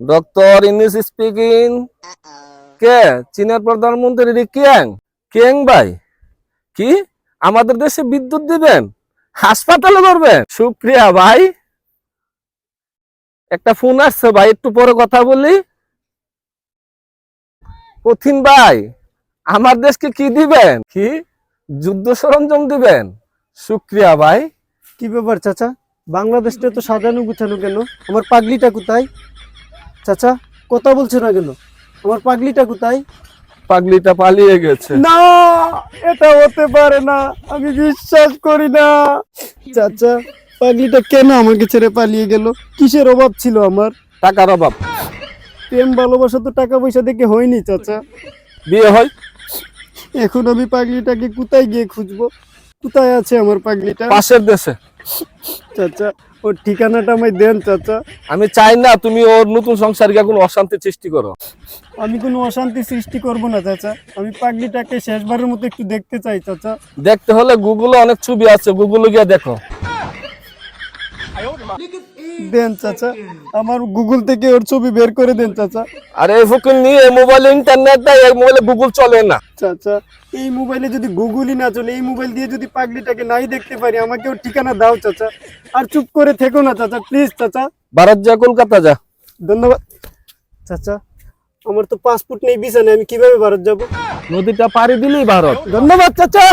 Doctor ইনিস speaking. কে? চীনের প্রধানমন্ত্রী রি কিয়াং। কিয়াং ভাই, কি আমাদের দেশে বিদ্যুৎ দিবেন, হাসপাতালে করবেন? শুক্রিয়া ভাই। একটা ফোন আসছে ভাই, একটু পরে কথা বলি। কঠিন ভাই, আমার দেশকে কি দিবেন? কি যুদ্ধ সরঞ্জাম দিবেন? শুক্রিয়া ভাই। কি ব্যাপার চাচা, বাংলাদেশটা তো সাজানো গুছানো কেন? আমার পাগলিটা কোথায়? চাচা কথা বলছো না কেন? আমার পাগলিটা কোথায়? পাগলিটা পালিয়ে গেছে। না, এটা হতে পারে না, আমি বিশ্বাস করি না। চাচা, পাগলিটা কেন আমাকে ছেড়ে পালিয়ে গেল? কিসের অভাব ছিল আমার? টাকার অভাব। প্রেম ভালোবাসা তো টাকা পয়সা দেখে হয়নি চাচা। বিয়ে হয় এখন আমি পাগলিটাকে কোথায় গিয়ে খুঁজবো? কোথায় আছে আমার পাগলিটা? পাশের দেশে। চাচা, ওর ঠিকানাটা আমায় দেন চাচা। আমি চাই না তুমি ওর নতুন সংসারে কোনো অশান্তি সৃষ্টি করো। আমি কোনো অশান্তি সৃষ্টি করব না চাচা, আমি পাগলিটাকে শেষবারের মতো একটু দেখতে চাই চাচা। দেখতে হলে গুগলে অনেক ছবি আছে, গুগলে গিয়ে দেখো। দেন চাচা, আমার গুগল থেকে ওর ছবি বের করে দেন চাচা। আরে এই ফকির নিয়ে মোবাইলে ইন্টারনেট দেয়, এই মোবাইলে গুগল চলে না। চাচা, এই মোবাইলে যদি গুগলই না চলে, এই মোবাইল দিয়ে যদি পাগলিটাকে নাই দেখতে পারি, আমাকে ওর ঠিকানা দাও চাচা। আর চুপ করে থেকো না চাচা, প্লিজ চাচা। ভারত যা, কলকাতা যা। ধন্যবাদ চাচা। আমার তো পাসপোর্ট নেই, ভিসা নেই, আমি কিভাবে ভারত যাব? নদীটা পাড়ি দিলেই ভারত। ধন্যবাদ চাচা।